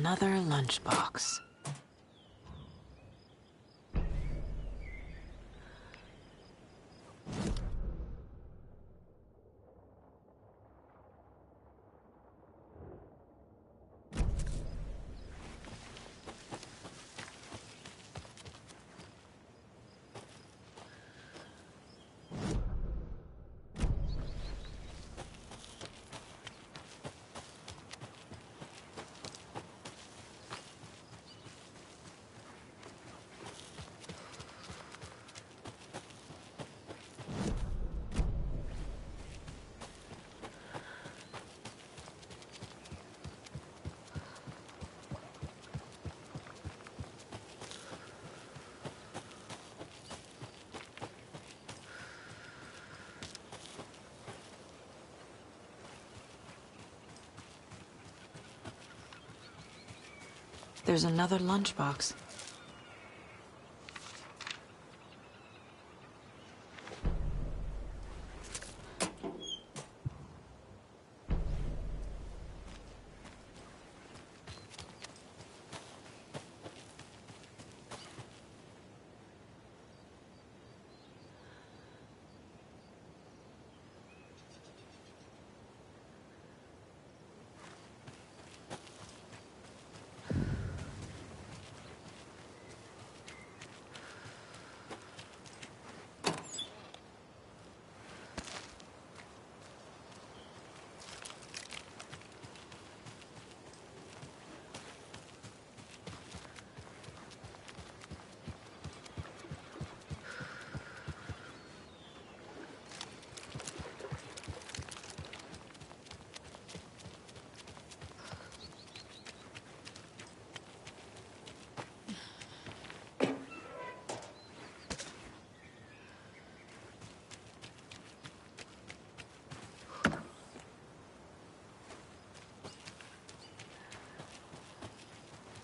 Another lunchbox. There's another lunchbox.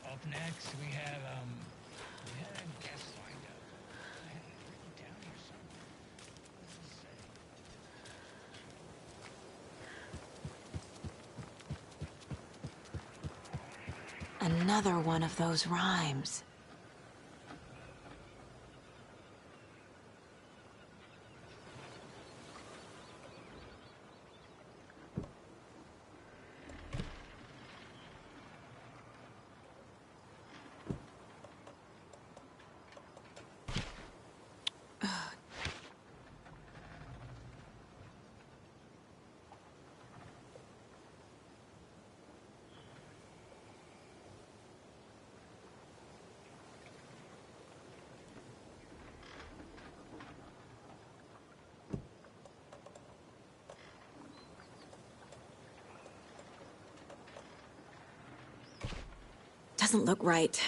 Up next, we had a guest lined up. I had it written down here somewhere. What does it say? Another one of those rhymes. Doesn't look right.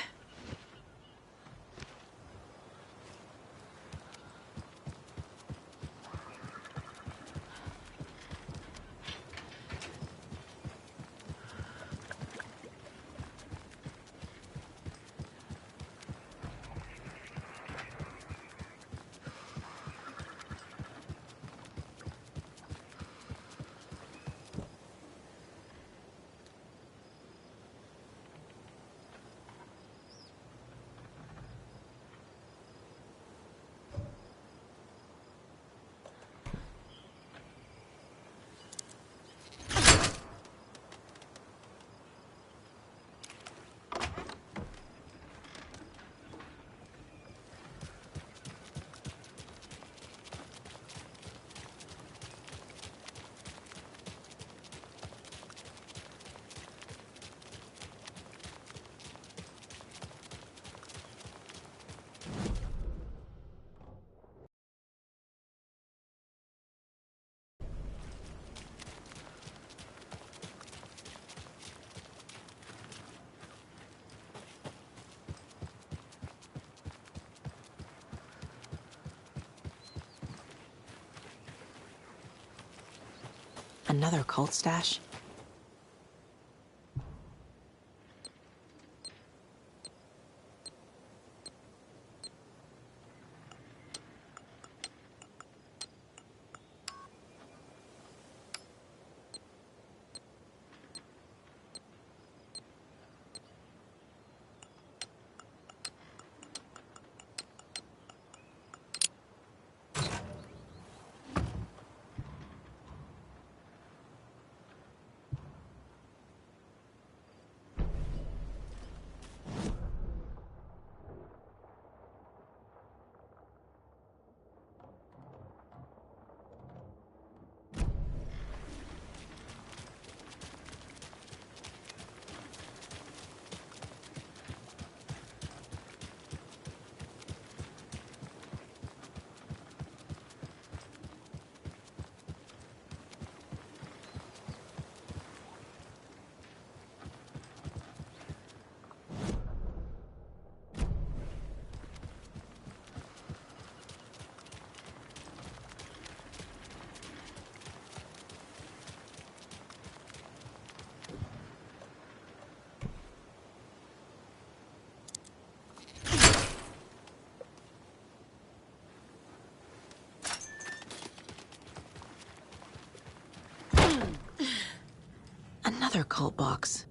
Another cult stash? Another cult box.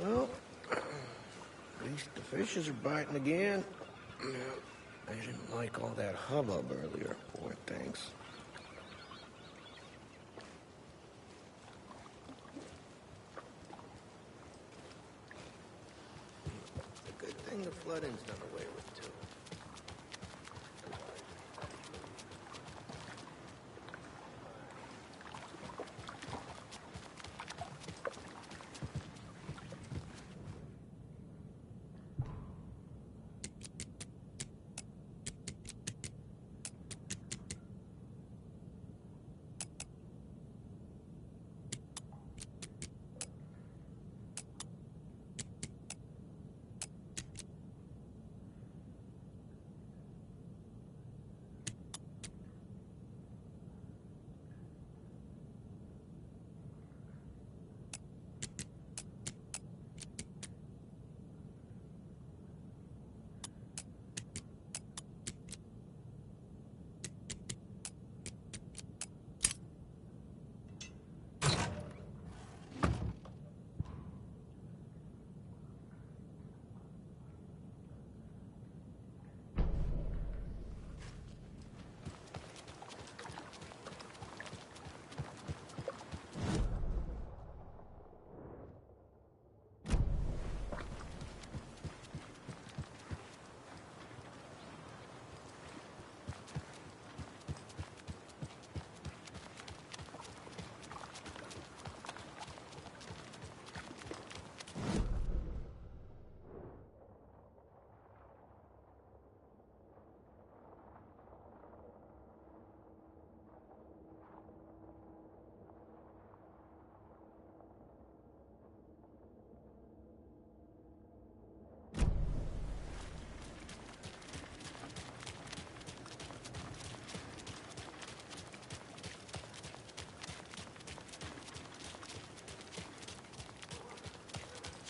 Well, at least the fishes are biting again. They didn't like all that hubbub earlier, poor things. It's a good thing the flooding's done away with, too.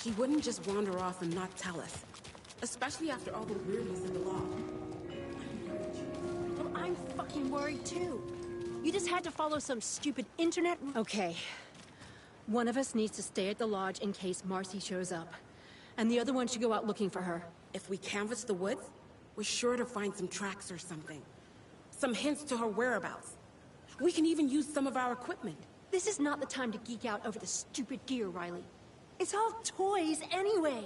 She wouldn't just wander off and not tell us. Especially after all the weirdness in the law. Well, I'm fucking worried too. You just had to follow some stupid internet... Okay. One of us needs to stay at the lodge in case Marcy shows up. And the other one should go out looking for her. If we canvass the woods, we're sure to find some tracks or something. Some hints to her whereabouts. We can even use some of our equipment. This is not the time to geek out over the stupid gear, Riley. It's all toys anyway.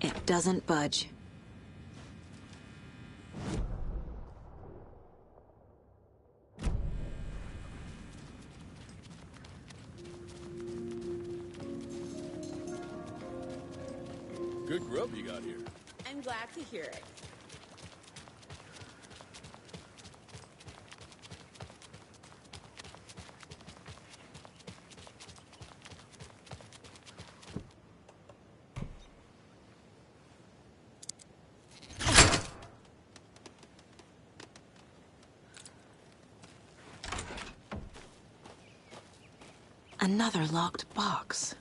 It doesn't budge. Good grub you got here. I'm glad to hear it. Another locked box.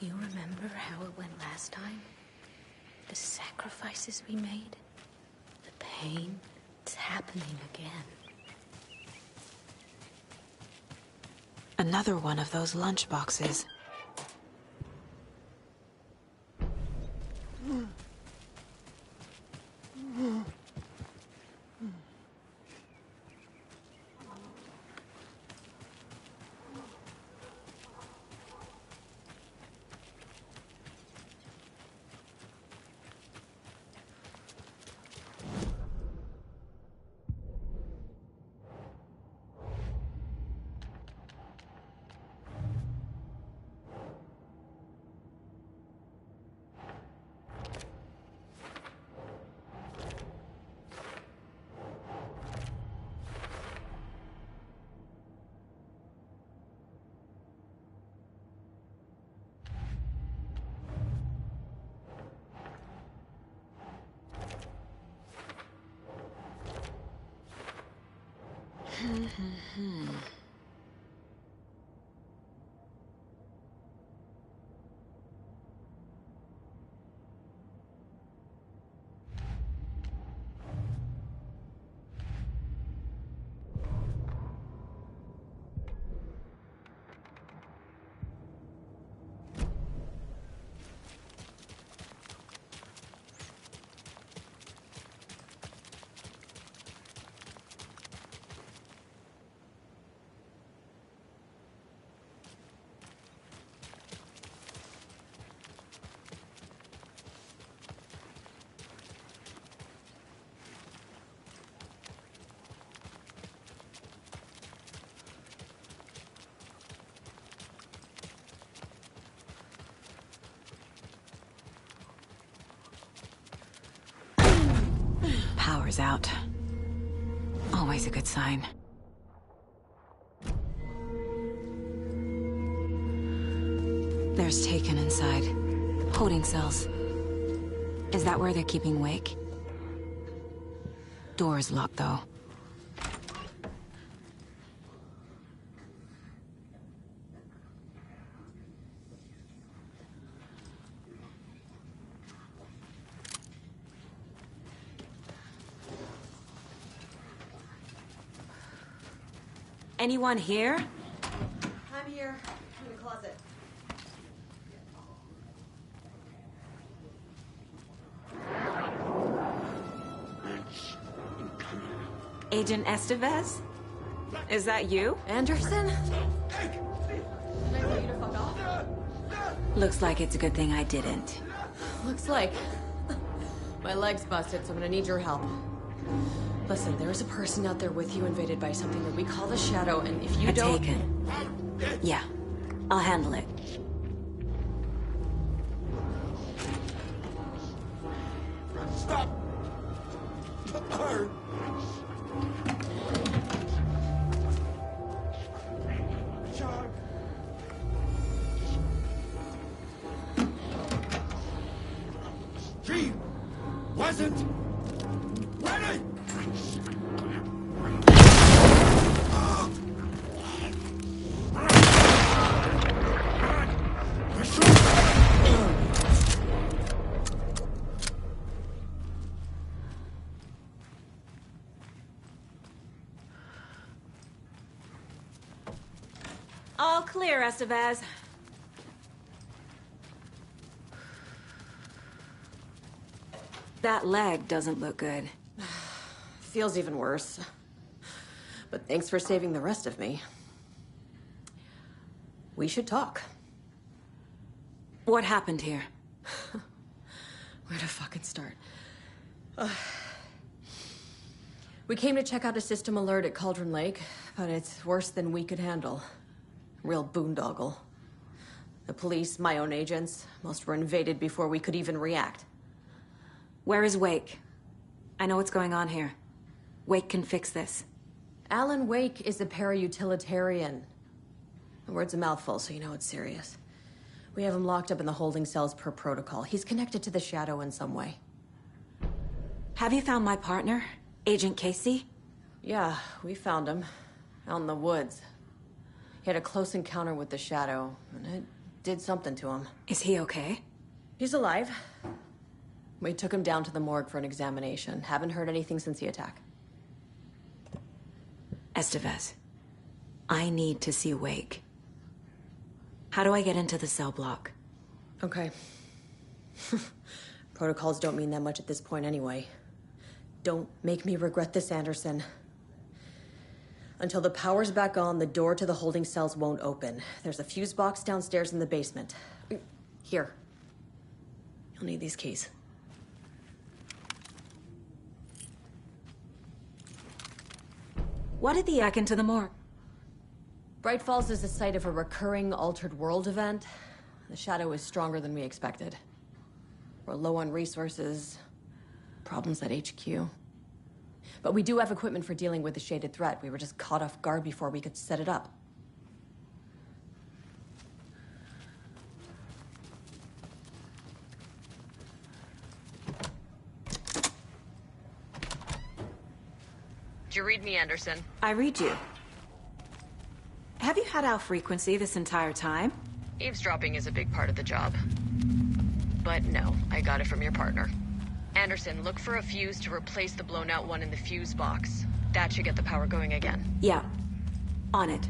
You remember how it went last time? The sacrifices we made? The pain? It's happening again. Another one of those lunchboxes. Power's out. Always a good sign. There's Taken inside. Holding cells. Is that where they're keeping Wake? Door's locked, though. Anyone here? I'm here. In the closet. Agent Estevez? Is that you? Anderson? Can I tell you to fuck off? Looks like it's a good thing I didn't. Looks like. My leg's busted, so I'm gonna need your help. Listen, there's a person out there with you invaded by something that we call the Shadow, and if you don't... Taken. Yeah, I'll handle it. Stop! Her! John! She wasn't ready! All clear, Estevez. That leg doesn't look good. Feels even worse. But thanks for saving the rest of me. We should talk. What happened here? Where to fucking start? We came to check out a system alert at Cauldron Lake, but it's worse than we could handle. Real boondoggle. The police, my own agents, most were invaded before we could even react. Where is Wake? I know what's going on here. Wake can fix this. Alan Wake is a para-utilitarian. The word's a mouthful, so you know it's serious. We have him locked up in the holding cells per protocol. He's connected to the Shadow in some way. Have you found my partner, Agent Casey? Yeah, we found him. Out in the woods. He had a close encounter with the Shadow, and it did something to him. Is he okay? He's alive. We took him down to the morgue for an examination. Haven't heard anything since the attack. Estevez, I need to see Wake. How do I get into the cell block? Okay. Protocols don't mean that much at this point anyway. Don't make me regret this, Anderson. Until the power's back on, the door to the holding cells won't open. There's a fuse box downstairs in the basement. Here. You'll need these keys. What did the yak into the morgue? Bright Falls is the site of a recurring Altered World event. The shadow is stronger than we expected. We're low on resources, problems at HQ. But we do have equipment for dealing with the shaded threat. We were just caught off guard before we could set it up. Did you read me, Anderson? I read you. Have you had our frequency this entire time? Eavesdropping is a big part of the job. But no, I got it from your partner. Anderson, look for a fuse to replace the blown out one in the fuse box. That should get the power going again. Yeah. On it.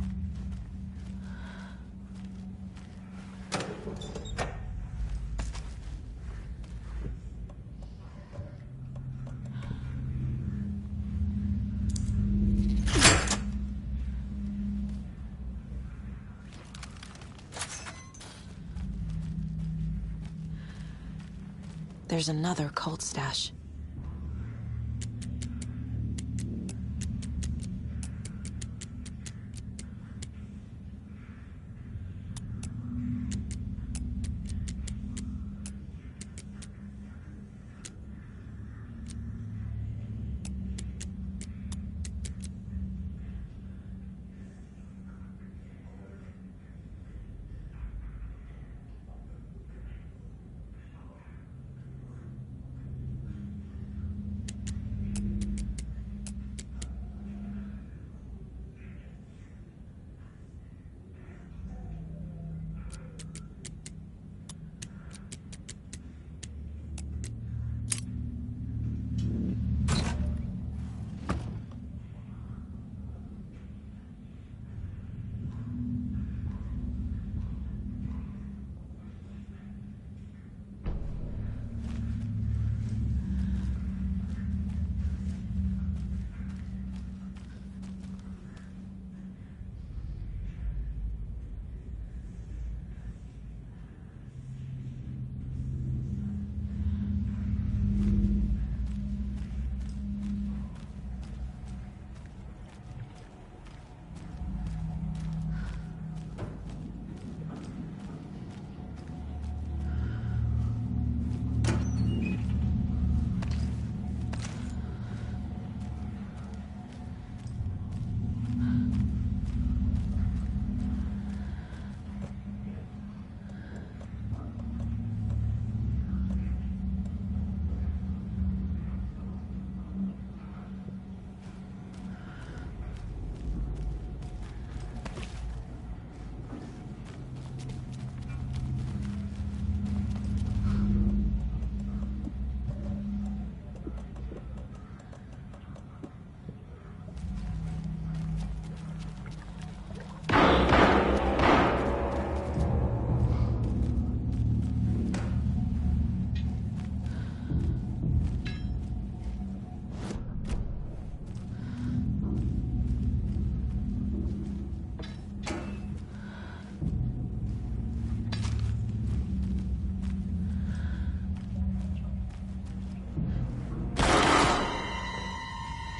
There's another cult stash.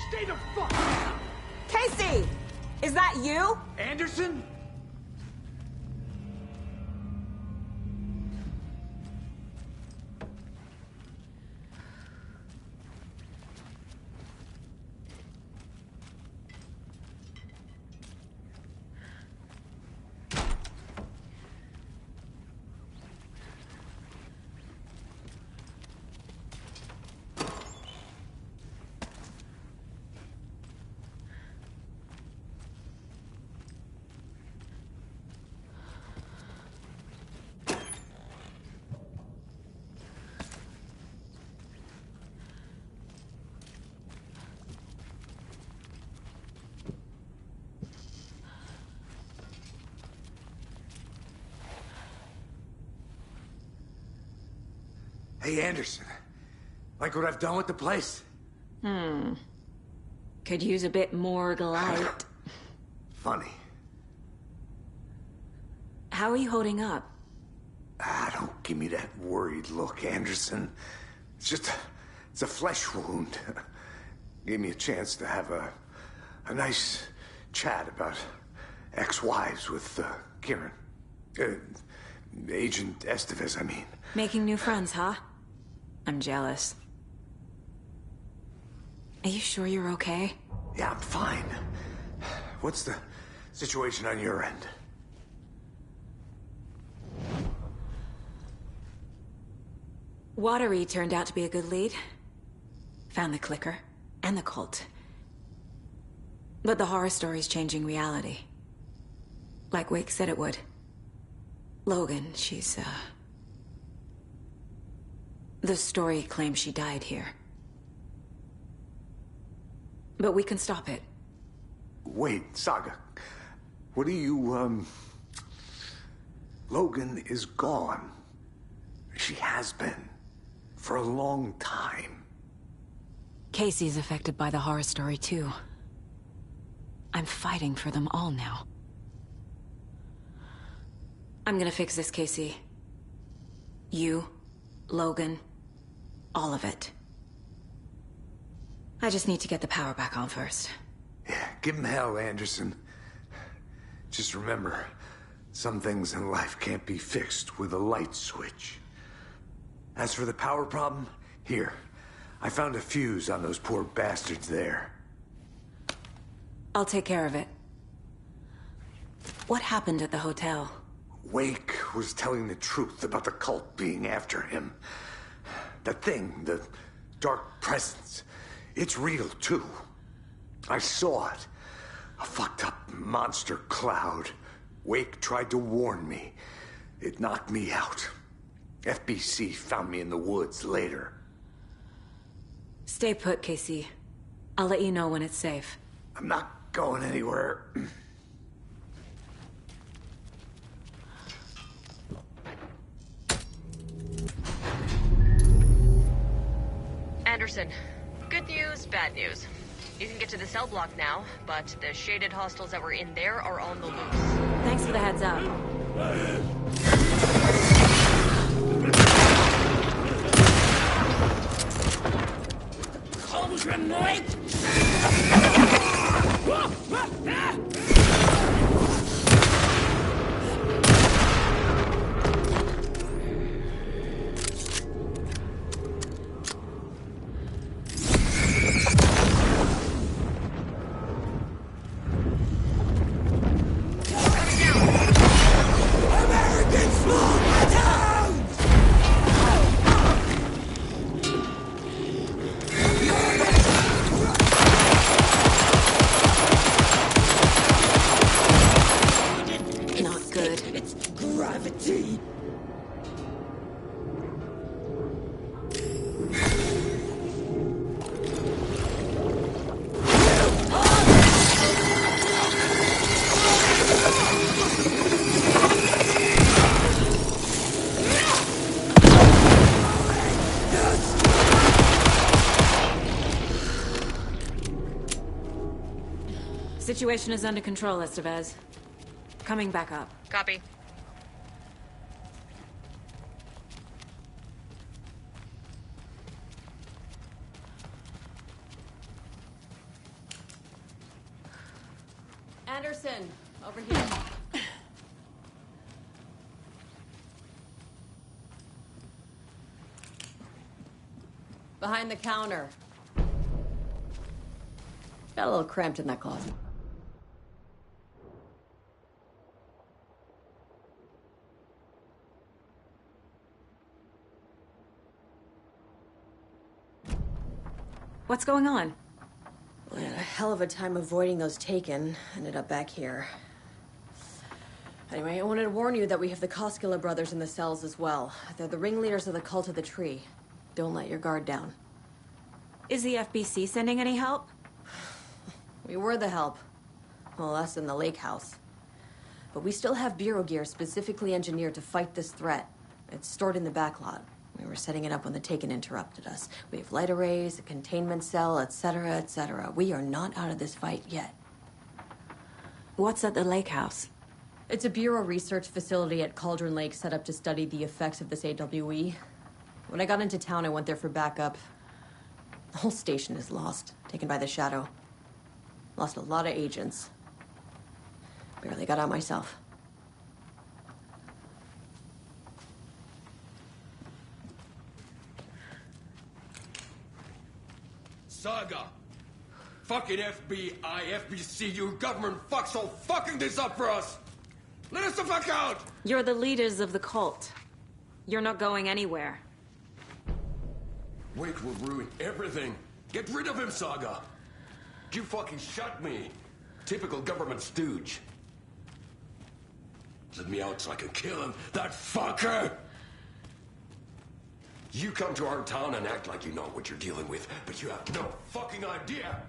Stay the fuck down! Casey! Is that you? Anderson? Hey, Anderson. Like what I've done with the place? Could use a bit more light. Funny. How are you holding up? Don't give me that worried look, Anderson. It's a flesh wound. Gave me a chance to have a nice chat about ex-wives with Kieran. Agent Estevez, I mean. Making new friends, huh? I'm jealous. Are you sure you're okay? Yeah, I'm fine. What's the situation on your end? Watery turned out to be a good lead. Found the clicker and the cult. But the horror story's changing reality. Like Wake said it would. Logan, she's, the story claims she died here. But we can stop it. Wait, Saga. What do you, Logan is gone. She has been. For a long time. Casey's affected by the horror story, too. I'm fighting for them all now. I'm gonna fix this, Casey. You, Logan, all of it. I just need to get the power back on first. Yeah, give him hell, Anderson. Just remember, some things in life can't be fixed with a light switch. As for the power problem, here. I found a fuse on those poor bastards there. I'll take care of it. What happened at the hotel? Wake was telling the truth about the cult being after him. That thing, the dark presence, it's real too. I saw it. A fucked up monster cloud. Wake tried to warn me. It knocked me out. FBC found me in the woods later. Stay put, Casey. I'll let you know when it's safe. I'm not going anywhere. Anderson, good news, bad news. You can get to the cell block now, but the shaded hostiles that were in there are on the loose. Thanks for the heads up. Cauldron Lake! Situation is under control, Estevez. Coming back up. Copy. Anderson, over here. Behind the counter. Got a little cramped in that closet. What's going on? We had a hell of a time avoiding those taken. Ended up back here. Anyway, I wanted to warn you that we have the Koskela brothers in the cells as well. They're the ringleaders of the Cult of the Tree. Don't let your guard down. Is the FBC sending any help? We were the help. Well, us in the lake house. But we still have Bureau gear specifically engineered to fight this threat. It's stored in the backlot. We were setting it up when the Taken interrupted us. We have light arrays, a containment cell, etc., etc. We are not out of this fight yet. What's at the lake house? It's a Bureau research facility at Cauldron Lake set up to study the effects of this AWE. When I got into town, I went there for backup. The whole station is lost, taken by the Shadow. Lost a lot of agents. Barely got out myself. Saga! Fucking FBI, FBC, your government fucks all fucking this up for us! Let us the fuck out! You're the leaders of the cult. You're not going anywhere. Wake will ruin everything. Get rid of him, Saga! You fucking shot me! Typical government stooge. Let me out so I can kill him, that fucker! You come to our town and act like you know what you're dealing with, but you have no fucking idea!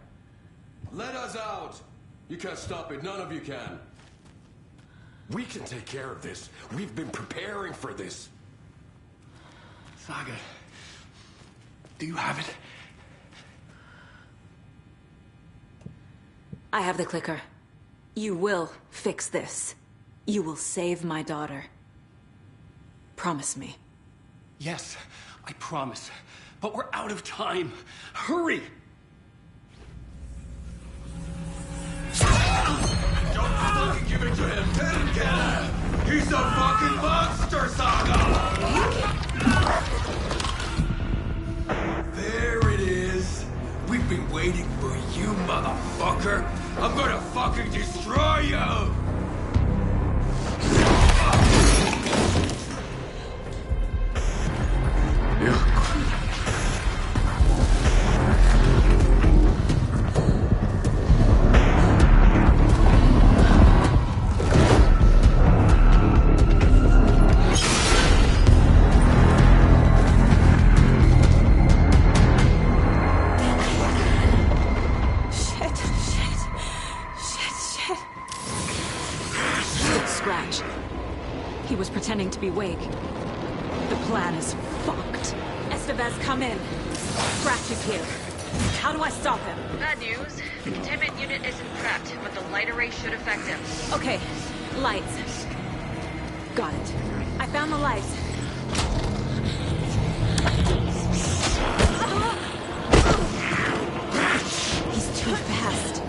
Let us out! You can't stop it, none of you can. We can take care of this. We've been preparing for this. Saga, do you have it? I have the clicker. You will fix this. You will save my daughter. Promise me. Yes, I promise. But we're out of time. Hurry! Don't fucking give it to him! Let him get him! He's a fucking monster, Saga! There it is! We've been waiting for you, motherfucker! I'm gonna fucking destroy you! Pretending to be Wake. The plan is fucked. Estevez, come in. Scratch is here. How do I stop him? Bad news. The containment unit isn't prepped, but the light array should affect him. Okay, lights. Got it. I found the lights. He's too fast.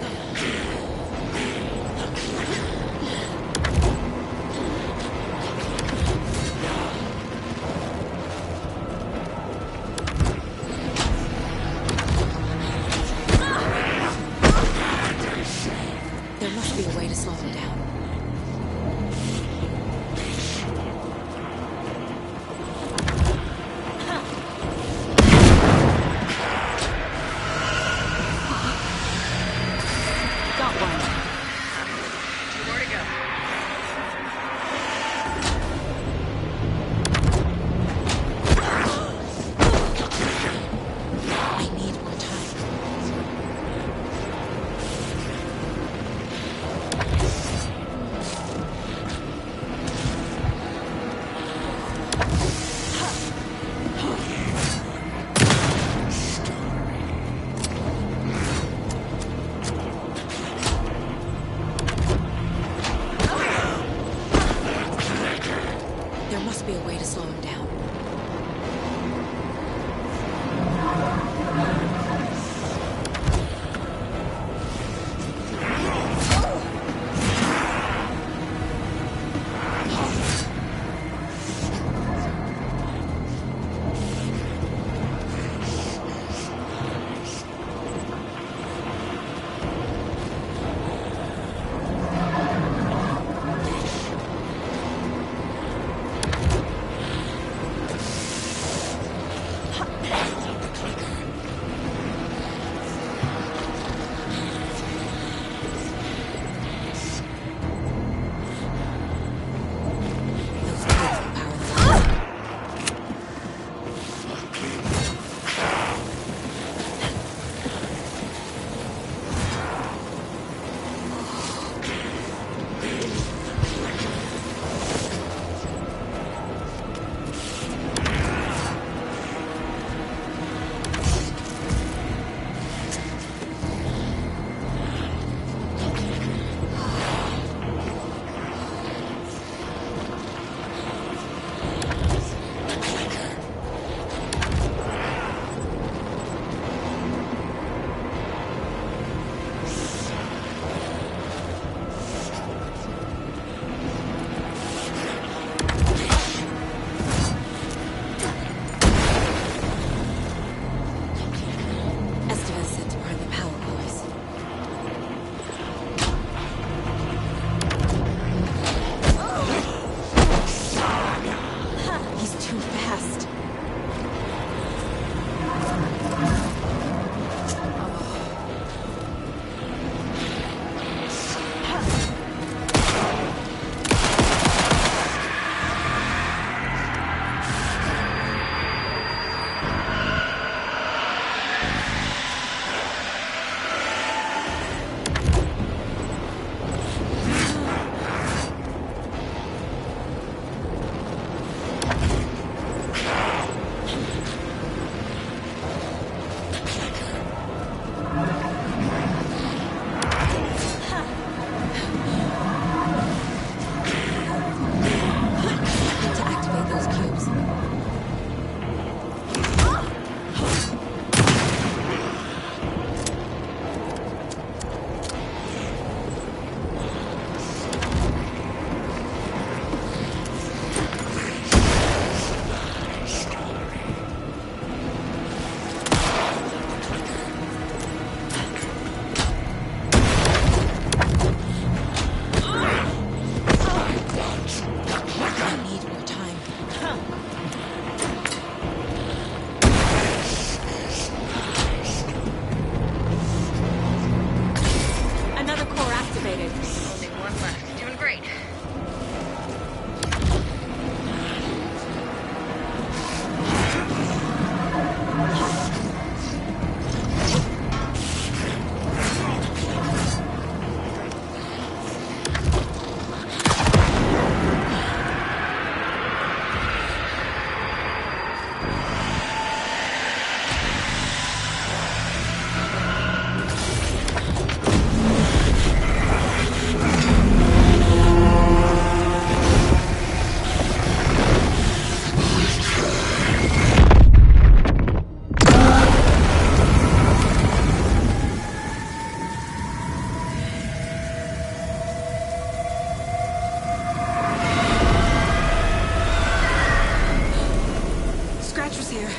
Scratch was here.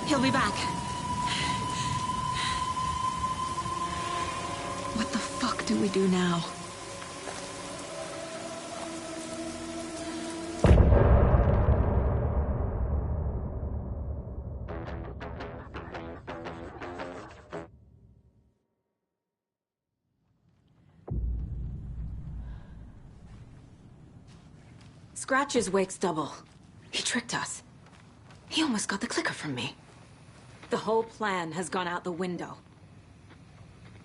He'll be back. What the fuck do we do now? Scratch is Wake's double. He tricked us. He almost got the clicker from me. The whole plan has gone out the window.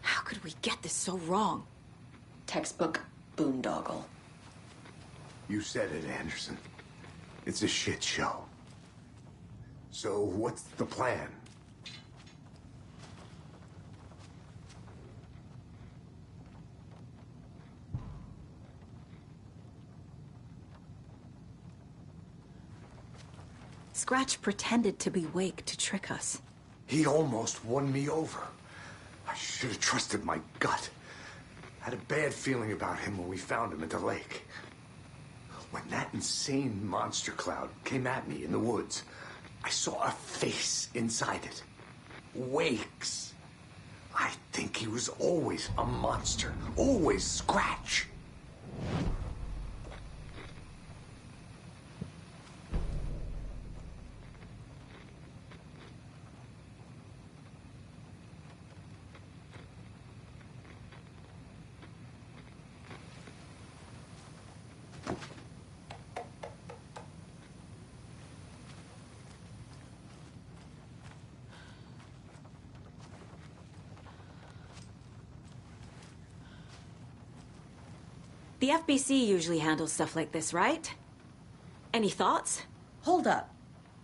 How could we get this so wrong? Textbook boondoggle. You said it, Anderson. It's a shit show. So what's the plan? Scratch pretended to be Wake to trick us. He almost won me over. I should have trusted my gut. Had a bad feeling about him when we found him at the lake. When that insane monster cloud came at me in the woods, I saw a face inside it. Wake's. I think he was always a monster. Always Scratch. The FBC usually handles stuff like this, right? Any thoughts? Hold up.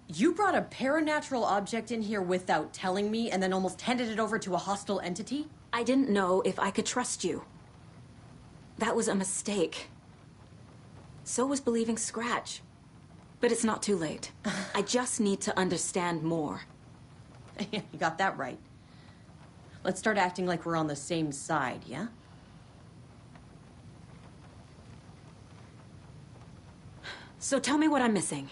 You brought a paranatural object in here without telling me and then almost handed it over to a hostile entity? I didn't know if I could trust you. That was a mistake. So was believing Scratch. But it's not too late. I just need to understand more. You got that right. Let's start acting like we're on the same side, yeah? So tell me what I'm missing.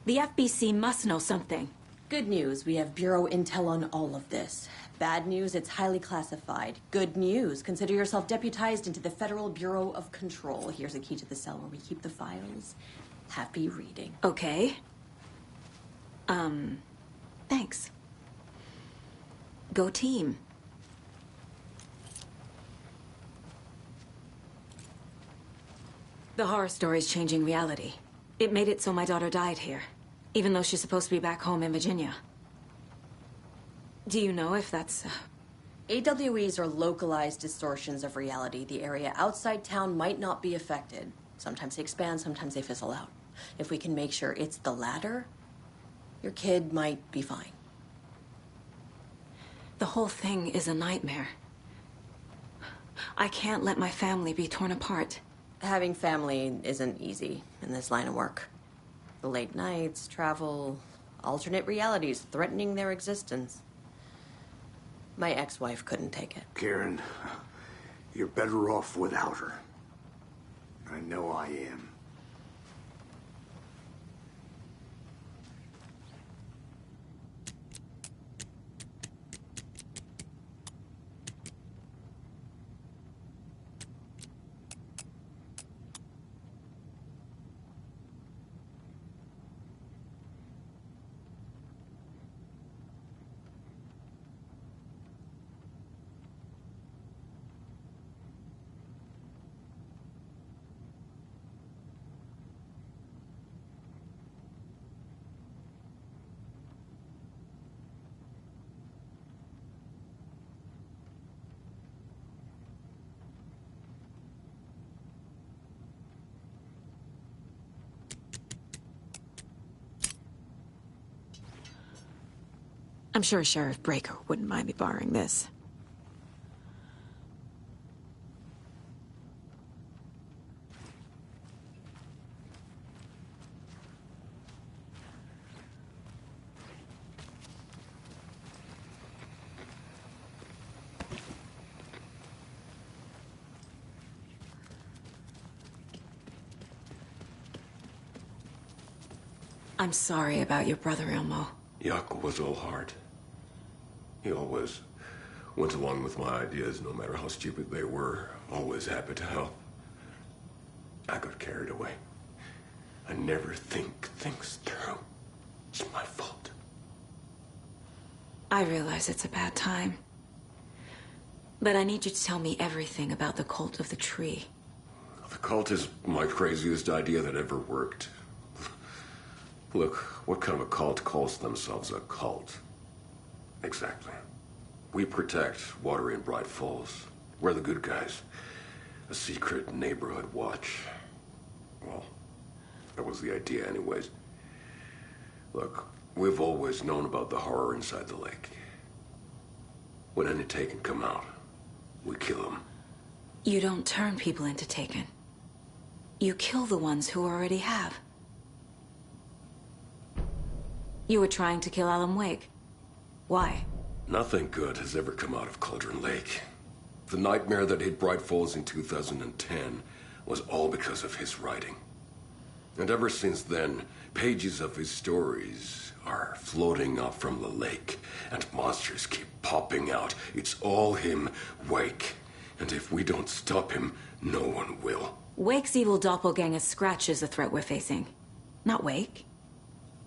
The FBC must know something. Good news, we have Bureau intel on all of this. Bad news, it's highly classified. Good news, consider yourself deputized into the Federal Bureau of Control. Here's a key to the cell where we keep the files. Happy reading. Okay. Thanks. Go team. The horror story's changing reality. It made it so my daughter died here, even though she's supposed to be back home in Virginia. Do you know if that's... AWEs are localized distortions of reality. The area outside town might not be affected. Sometimes they expand, sometimes they fizzle out. If we can make sure it's the latter, your kid might be fine. The whole thing is a nightmare. I can't let my family be torn apart. Having family isn't easy in this line of work. The late nights, travel, alternate realities threatening their existence. My ex-wife couldn't take it. Karen, you're better off without her. I know I am. I'm sure Sheriff Breaker wouldn't mind me borrowing this. I'm sorry about your brother, Ilmo. Yaakov was all heart. He always went along with my ideas, no matter how stupid they were. Always happy to help. I got carried away. I never think things through. It's my fault. I realize it's a bad time. But I need you to tell me everything about the Cult of the Tree. The cult is my craziest idea that ever worked. Look, what kind of a cult calls themselves a cult? Exactly. We protect Water in Bright Falls. We're the good guys. A secret neighborhood watch. Well, that was the idea anyways. Look, we've always known about the horror inside the lake. When any Taken come out, we kill them. You don't turn people into Taken. You kill the ones who already have. You were trying to kill Alan Wake. Why? Nothing good has ever come out of Cauldron Lake. The nightmare that hit Bright Falls in 2010 was all because of his writing. And ever since then, pages of his stories are floating up from the lake, and monsters keep popping out. It's all him, Wake. And if we don't stop him, no one will. Wake's evil doppelganger Scratch is the threat we're facing, not Wake.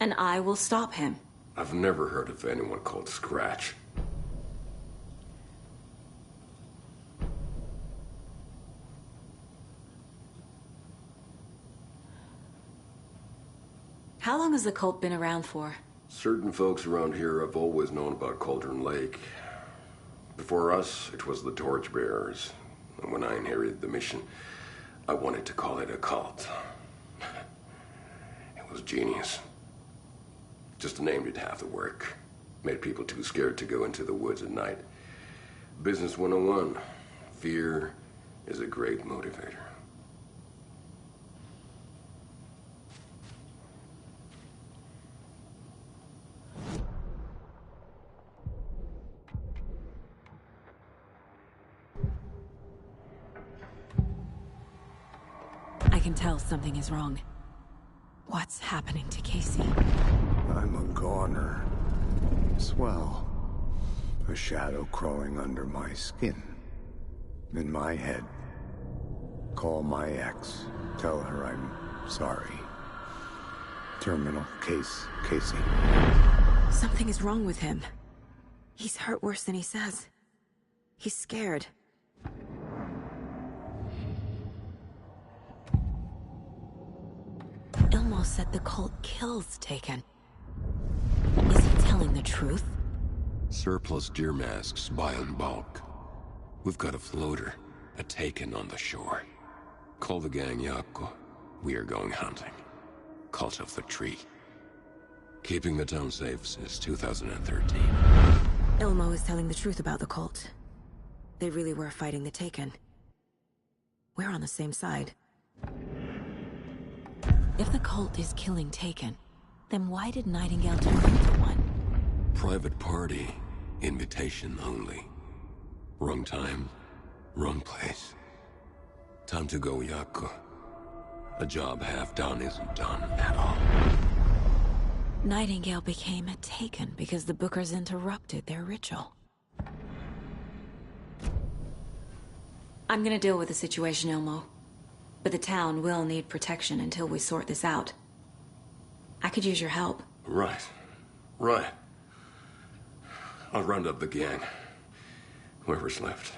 And I will stop him. I've never heard of anyone called Scratch. How long has the cult been around for? Certain folks around here have always known about Cauldron Lake. Before us, it was the Torchbearers. And when I inherited the mission, I wanted to call it a cult. It was genius. Just a name did half the work. Made people too scared to go into the woods at night. Business 101. Fear is a great motivator. I can tell something is wrong. What's happening to Casey? I'm a goner. Swell. A shadow crawling under my skin. In my head. Call my ex. Tell her I'm sorry. Terminal case, Casey. Something is wrong with him. He's hurt worse than he says. He's scared. Ilmo said the cult kills Taken. Is he telling the truth? Surplus deer masks buy in bulk. We've got a floater, a Taken on the shore. Call the gang Yaakov. We are going hunting. Cult of the Tree. Keeping the town safe since 2013. Ilmo is telling the truth about the cult. They really were fighting the Taken. We're on the same side. If the cult is killing Taken, then why did Nightingale turn into one? Private party. Invitation only. Wrong time, wrong place. Time to go, Yaakov. A job half done isn't done at all. Nightingale became a Taken because the Bookers interrupted their ritual. I'm gonna deal with the situation, Ilmo. But the town will need protection until we sort this out. I could use your help. Right. Right. I'll round up the gang. Whoever's left.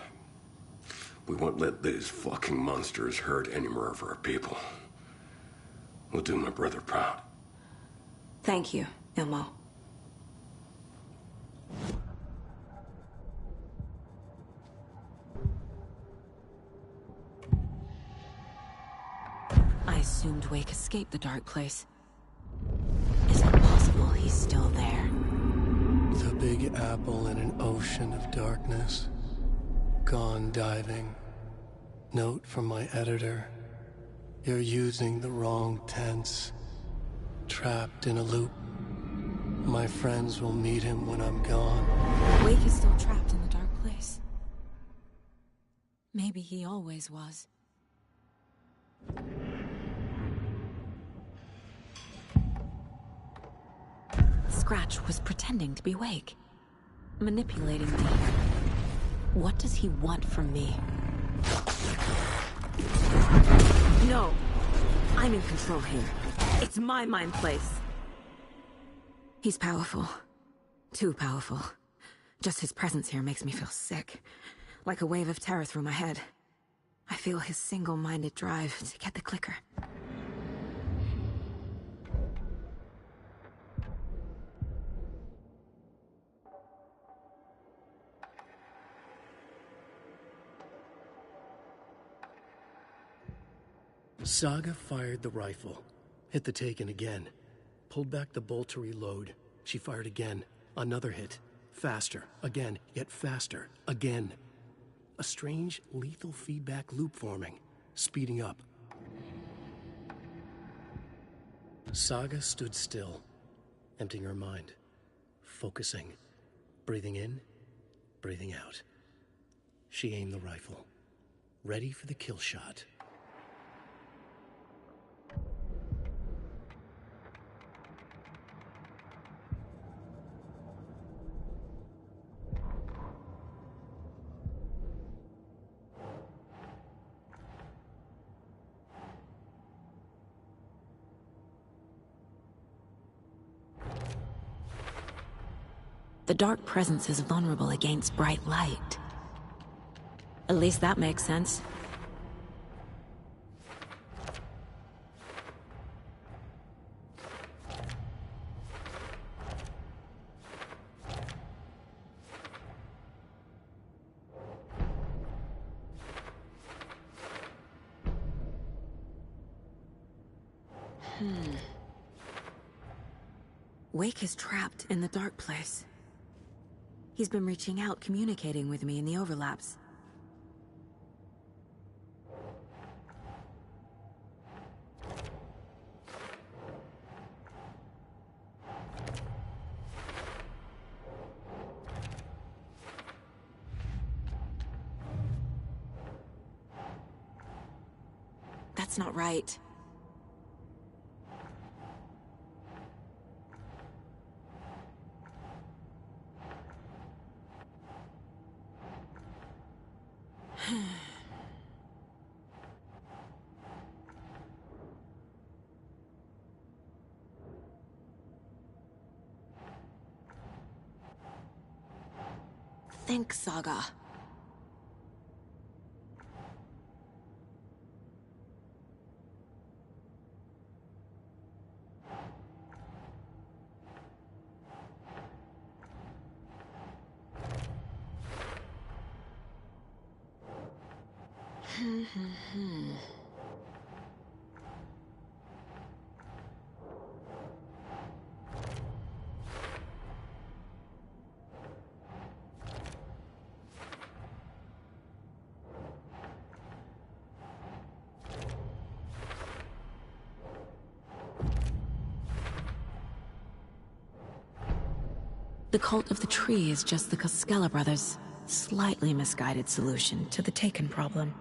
We won't let these fucking monsters hurt any more of our people. We'll do my brother proud. Thank you, Ilmo. I assumed Wake escaped the dark place. Is it possible he's still there? The Big Apple in an ocean of darkness. Gone diving. Note from my editor. You're using the wrong tense. Trapped in a loop. My friends will meet him when I'm gone. Wake is still trapped in the dark place. Maybe he always was. Scratch was pretending to be Wake. Manipulating me. What does he want from me? No! I'm in control here. It's my mind place. He's powerful. Too powerful. Just his presence here makes me feel sick. Like a wave of terror through my head. I feel his single-minded drive to get the clicker. Saga fired the rifle, hit the Taken again, pulled back the bolt to reload. She fired again, another hit, faster, again, yet faster, again. A strange, lethal feedback loop forming, speeding up. Saga stood still, emptying her mind, focusing, breathing in, breathing out. She aimed the rifle, ready for the kill shot. The dark presence is vulnerable against bright light. At least that makes sense. Wake is trapped in the dark place. He's been reaching out, communicating with me in the overlaps. That's not right. Think, Saga. The Cult of the Tree is just the Koskela brothers' slightly misguided solution to the Taken problem.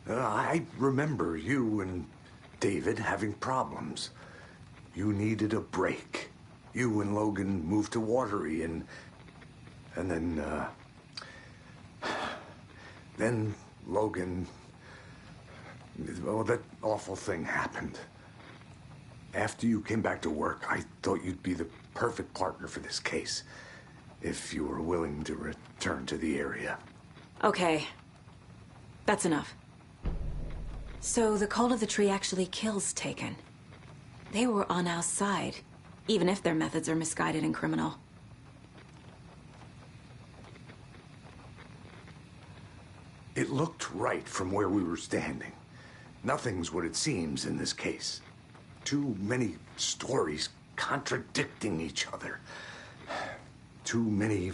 I remember you and David having problems. You needed a break. You and Logan moved to Watery, and And then Logan... Well, that awful thing happened. After you came back to work, I thought you'd be the perfect partner for this case. If you were willing to return to the area. Okay. That's enough. So the Cult of the Tree actually kills Taken. They were on our side, even if their methods are misguided and criminal. It looked right from where we were standing. Nothing's what it seems in this case. Too many stories contradicting each other. Too many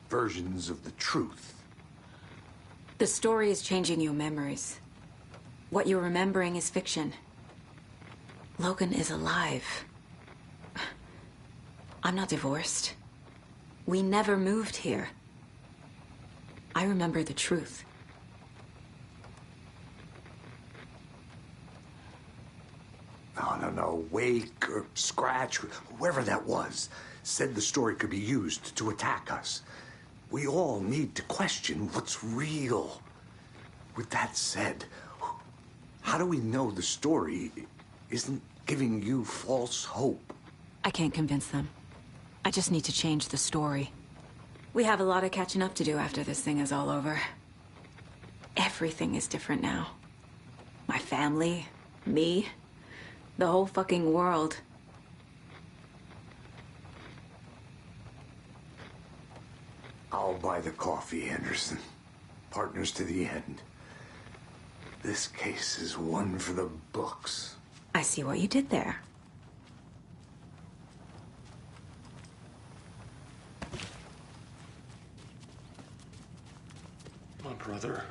versions of the truth. The story is changing your memories. What you're remembering is fiction. Logan is alive. I'm not divorced. We never moved here. I remember the truth. No. Wake or Scratch, whoever that was, said the story could be used to attack us. We all need to question what's real. With that said, how do we know the story isn't giving you false hope? I can't convince them. I just need to change the story. We have a lot of catching up to do after this thing is all over. Everything is different now. My family, me, the whole fucking world. I'll buy the coffee, Anderson. Partners to the end. This case is one for the books. I see what you did there. My brother.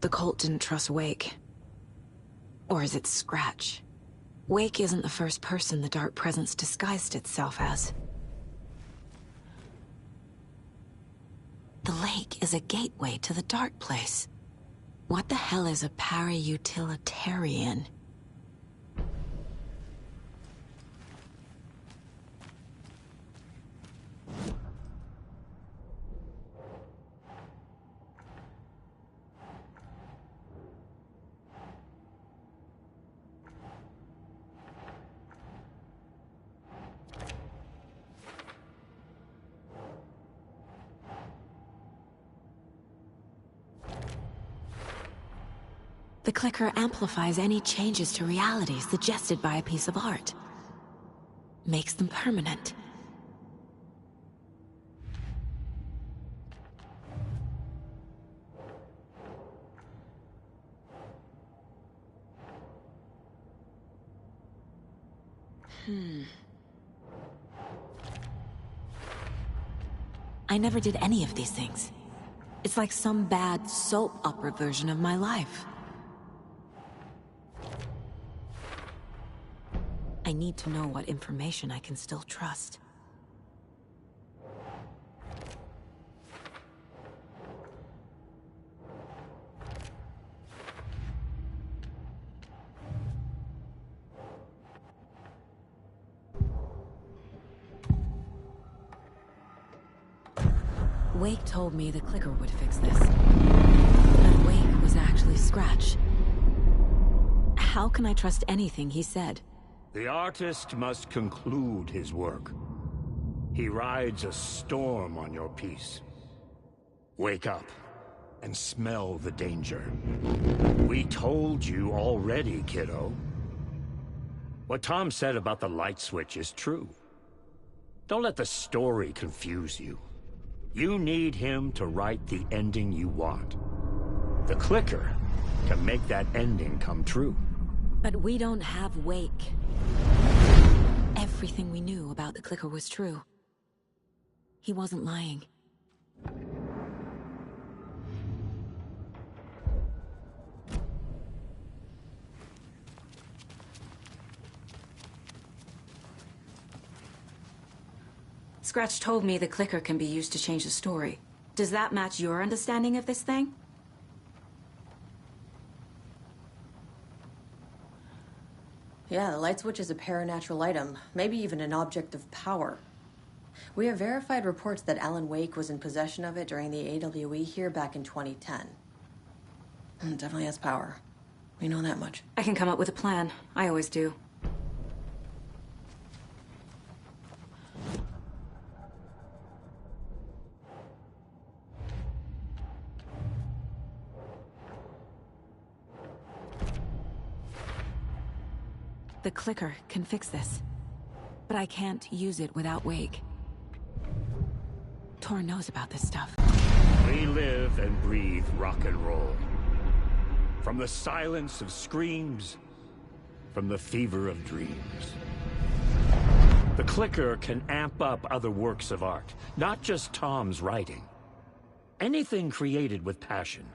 The cult didn't trust Wake. Or is it Scratch? Wake isn't the first person the Dark Presence disguised itself as. The lake is a gateway to the Dark Place. What the hell is a para-utilitarian? The clicker amplifies any changes to reality suggested by a piece of art. Makes them permanent. I never did any of these things. It's like some bad soap opera version of my life. I need to know what information I can still trust. Wake told me the clicker would fix this. But Wake was actually Scratch. How can I trust anything he said? The artist must conclude his work. He rides a storm on your piece. Wake up and smell the danger. We told you already, kiddo. What Tom said about the light switch is true. Don't let the story confuse you. You need him to write the ending you want. The clicker can make that ending come true. But we don't have Wake. Everything we knew about the clicker was true. He wasn't lying. Scratch told me the clicker can be used to change the story. Does that match your understanding of this thing? Yeah, the light switch is a paranatural item, maybe even an object of power. We have verified reports that Alan Wake was in possession of it during the AWE here back in 2010. It definitely has power. We know that much. I can come up with a plan. I always do. The clicker can fix this, but I can't use it without Wake. Tor knows about this stuff. We live and breathe rock and roll. From the silence of screams, from the fever of dreams. The clicker can amp up other works of art, not just Tom's writing. Anything created with passion.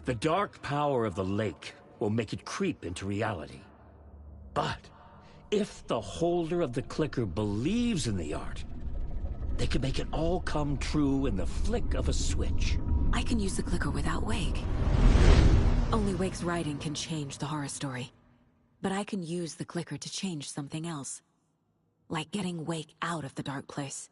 The dark power of the lake will make it creep into reality. But if the holder of the clicker believes in the art, they can make it all come true in the flick of a switch. I can use the clicker without Wake. Only Wake's writing can change the horror story. But I can use the clicker to change something else. Like getting Wake out of the dark place.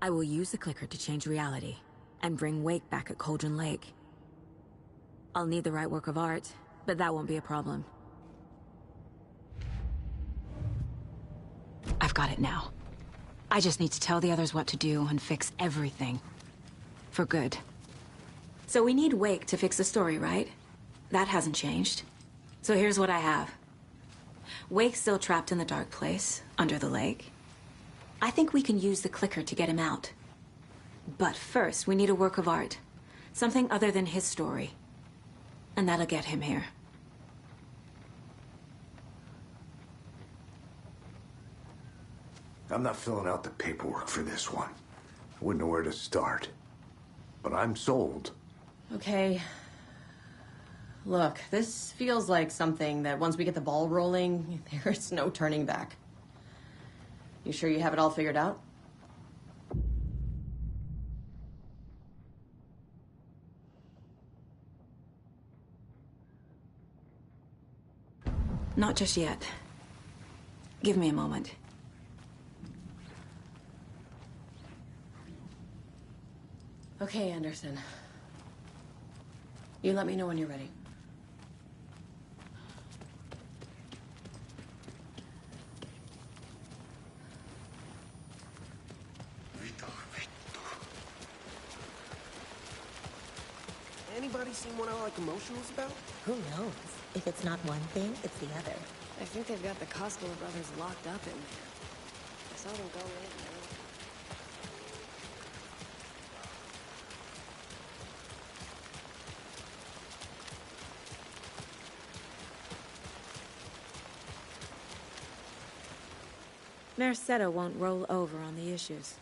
I will use the clicker to change reality, and bring Wake back at Cauldron Lake. I'll need the right work of art, but that won't be a problem. I've got it now. I just need to tell the others what to do and fix everything. For good. So we need Wake to fix the story, right? That hasn't changed. So here's what I have. Wake's still trapped in the dark place, under the lake. I think we can use the clicker to get him out. But first, we need a work of art. Something other than his story. And that'll get him here. I'm not filling out the paperwork for this one. I wouldn't know where to start. But I'm sold. Okay. Look, this feels like something that once we get the ball rolling, there's no turning back. You sure you have it all figured out? Not just yet. Give me a moment. Okay, Anderson. You let me know when you're ready. Anybody seen what I like emotionals about? Who knows? If it's not one thing, it's the other. I think they've got the Cosgrove brothers locked up in there. saw them go in, man. Mercedo won't roll over on the issues.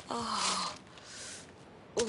Oh. Ooh.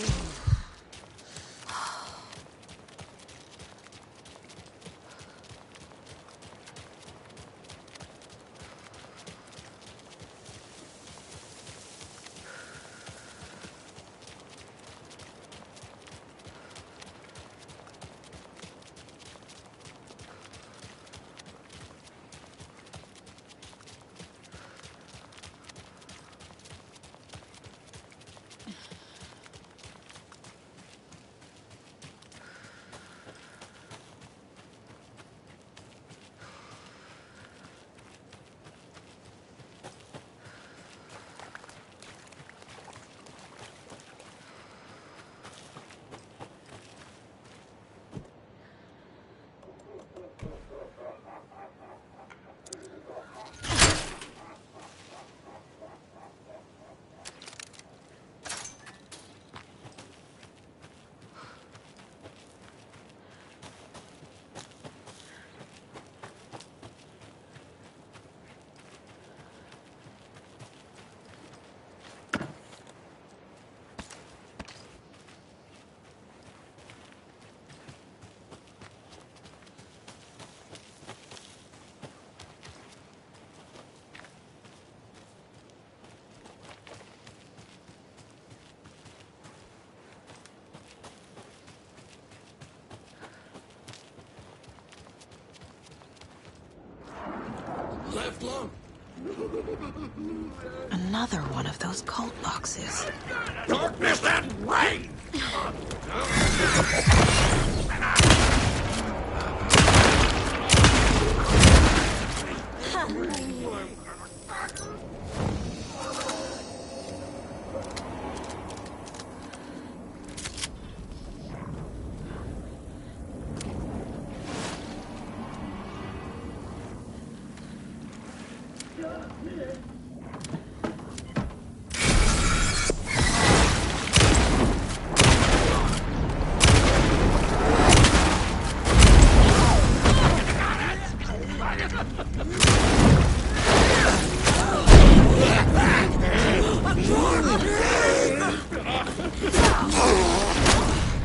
Left lung. Another one of those cult boxes. Darkness and rain!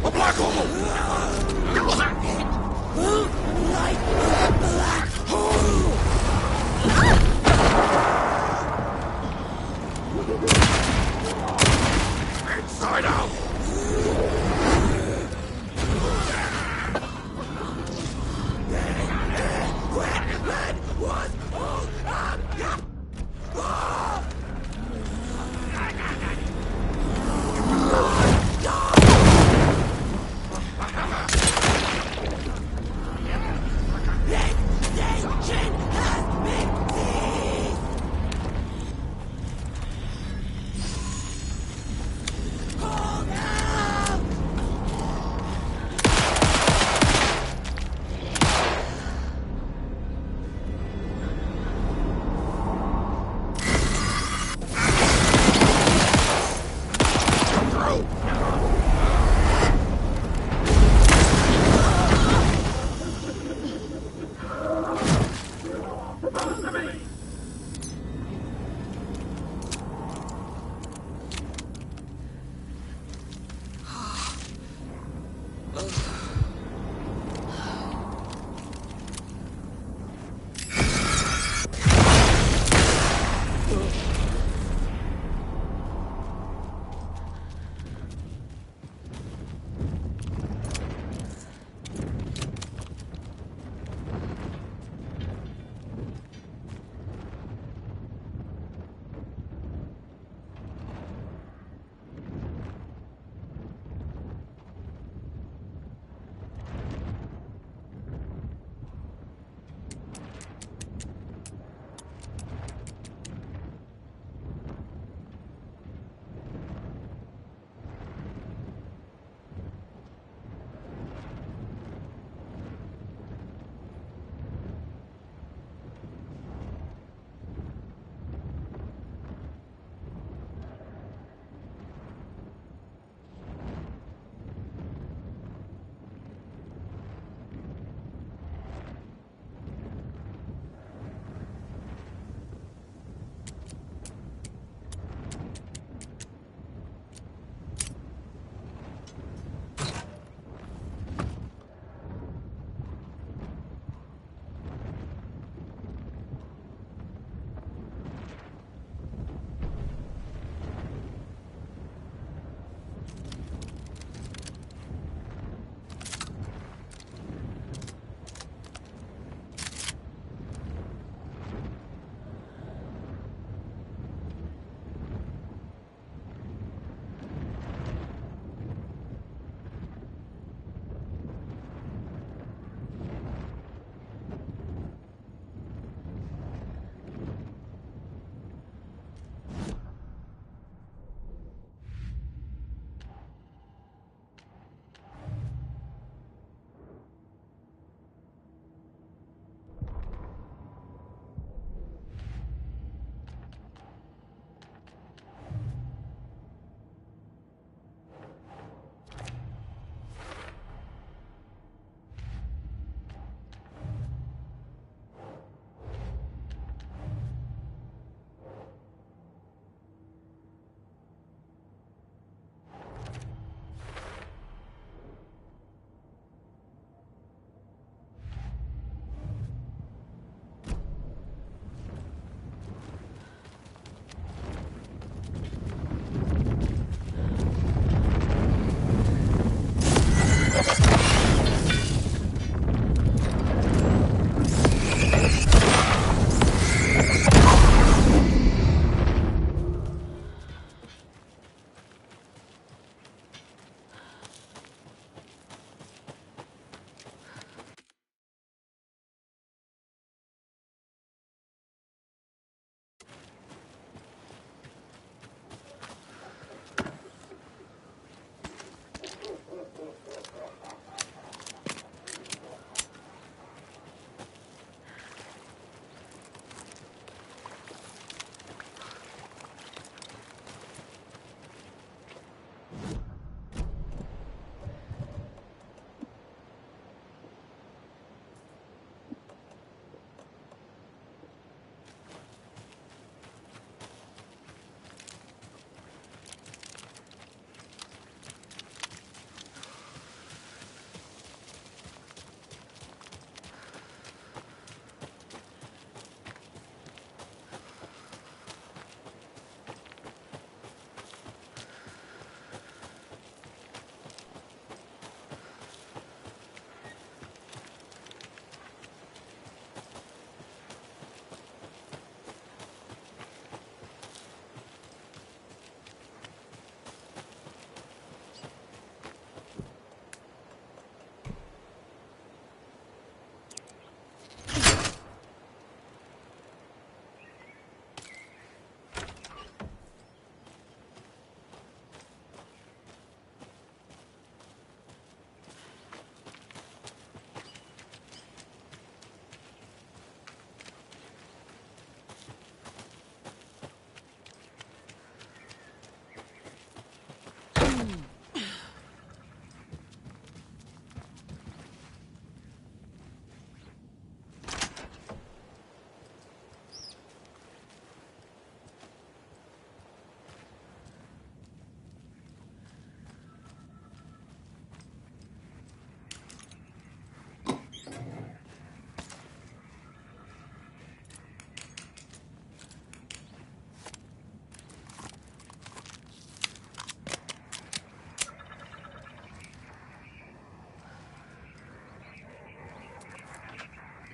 A black hole! Black hole! Inside out! When was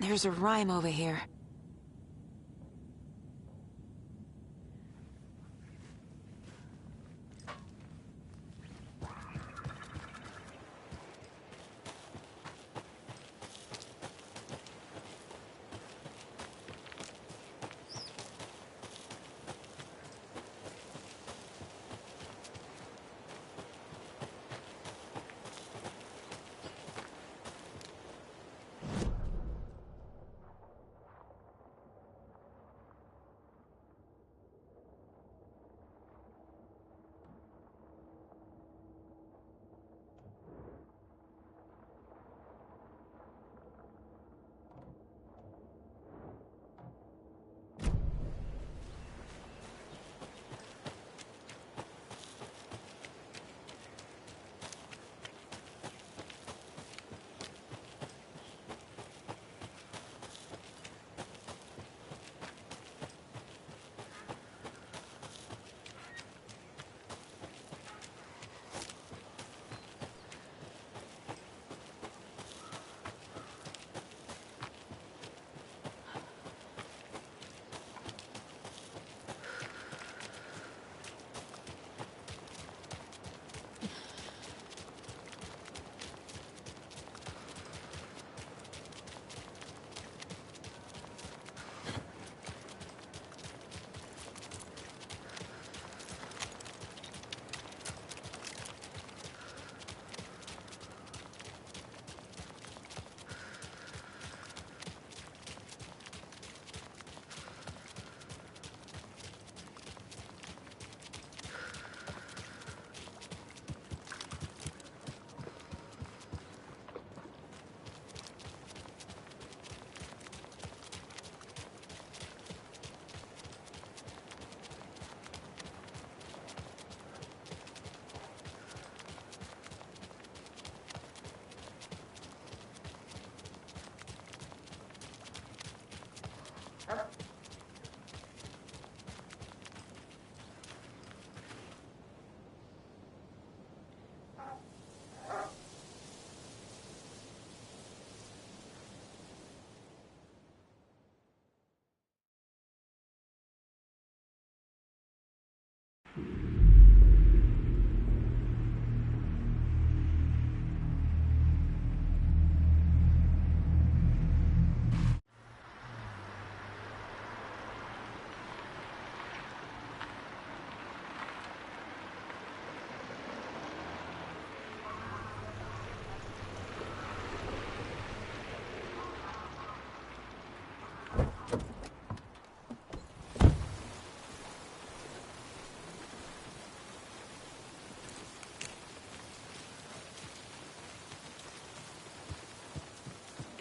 There's a rhyme over here.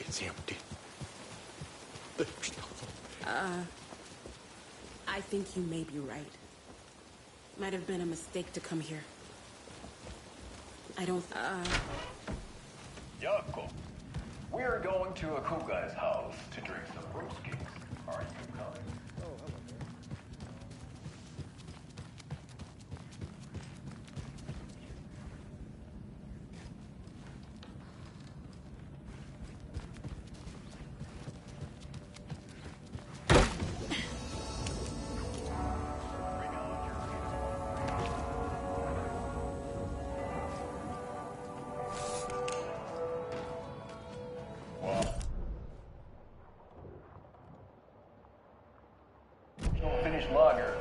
It's empty. I think you may be right. Might have been a mistake to come here. I don't, Yako, we're going to a cool guy's house to drink some brewskis. Are you coming? Finished lager.